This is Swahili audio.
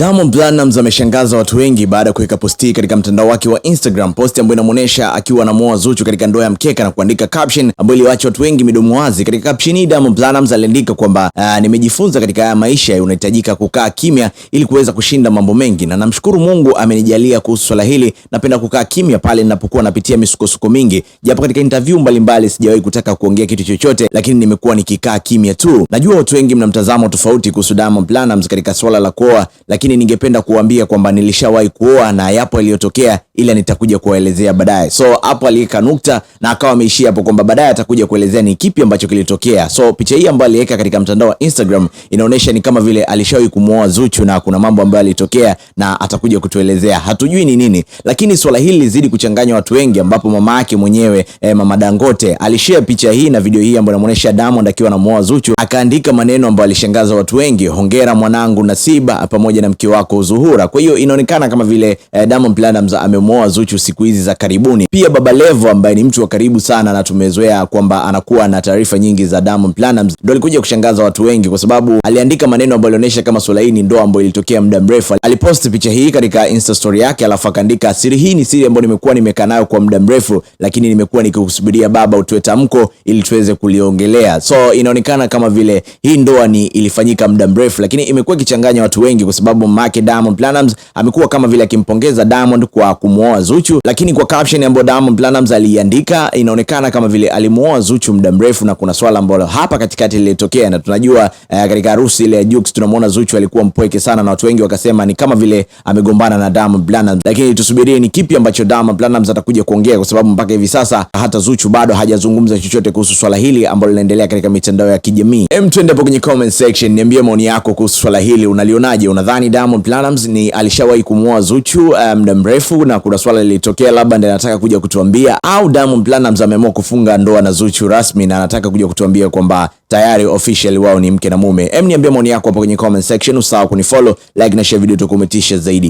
Diamond Platnumz ameshangaza watu wengi baada ya kuweka posti katika mtandao wake wa Instagram, posti ambayo inamuonesha akiwa anamuoa Zuchu katika ndoa ya mkeka na kuandika caption ambayo iliwaacha watu wengi midomo wazi. Katika caption hii Diamond Platnumz aliandika kwamba nimejifunza katika haya maisha unahitajika kukaa kimya ili kuweza kushinda mambo mengi, na namshukuru Mungu amenijalia kuhusu swala hili. Napenda kukaa kimya pale ninapokuwa napitia misukosuko mingi, japo katika interview mbalimbali sijawahi kutaka kuongea kitu chochote, lakini nimekuwa nikikaa kimya tu. Najua watu wengi mna mtazamo tofauti kuhusu Diamond Platnumz katika swala la kuoa, lakini ningependa kuambia kwamba nilishawahi kuoa na yapo yaliyotokea, ila nitakuja kuwaelezea baadaye. So hapo aliweka nukta na akawa ameishia hapo kwamba baadaye atakuja kuelezea ni kipi ambacho kilitokea. So picha hii ambayo aliweka katika mtandao wa Instagram inaonyesha ni kama vile alishawahi kumuoa Zuchu na kuna mambo ambayo yalitokea na atakuja kutuelezea. Hatujui ni nini, lakini swala hili lizidi kuchanganya watu wengi, ambapo mama yake mwenyewe Mama Dangote alishare picha hii na video hii ambayo inamuonesha Diamond akiwa anamuoa Zuchu, akaandika maneno ambayo alishangaza watu wengi: hongera mwanangu Nasiba pamoja na mke wako Zuhura. Kwa hiyo inaonekana kama vile Diamond Platnumz amemuoa Zuchu siku hizi za karibuni. Pia Baba Levo ambaye ni mtu wa karibu sana na tumezoea kwamba anakuwa na taarifa nyingi za Diamond Platnumz, ndio alikuja kushangaza watu wengi kwa sababu aliandika maneno ambayo yanaonyesha kama swala hii ni ndoa ambayo ilitokea muda mrefu. Alipost picha hii katika Insta story yake, alafu akaandika, siri hii ni siri ambayo nimekuwa nimekaa nayo kwa muda mrefu, lakini nimekuwa nikikusubiria baba utoe tamko ili tuweze kuliongelea. So inaonekana kama vile hii ndoa ni ilifanyika muda mrefu, lakini imekuwa kichanganya watu wengi kwa sababu mama Diamond Platnumz amekuwa kama vile akimpongeza Diamond kwa kumuoa Zuchu, lakini kwa caption ambayo Diamond Platnumz aliandika inaonekana kama vile alimuoa Zuchu muda mrefu, na kuna swala ambalo hapa katikati lilitokea. Na tunajua katika harusi ile ya Jux tunamuona Zuchu alikuwa mpweke sana na watu wengi wakasema ni kama vile amegombana na Diamond Platnumz, lakini tusubirie ni kipi ambacho Diamond Platnumz atakuja kuongea, kwa sababu mpaka hivi sasa hata Zuchu bado hajazungumza chochote kuhusu swala hili ambalo linaendelea katika mitandao ya kijamii. Twende hapo kwenye comment section, niambie maoni yako kuhusu swala hili. Unalionaje? Unadhani Diamond Platnumz ni alishawahi kumuoa Zuchu muda mrefu na kuna swala lilitokea labda ndiye anataka kuja kutuambia, au Diamond Platnumz ameamua kufunga ndoa na Zuchu rasmi na anataka kuja kutuambia kwamba tayari official wao ni mke na mume? Niambie maoni yako hapo kwenye comment section. Usahau kunifollow, like na share video tukumetisha zaidi.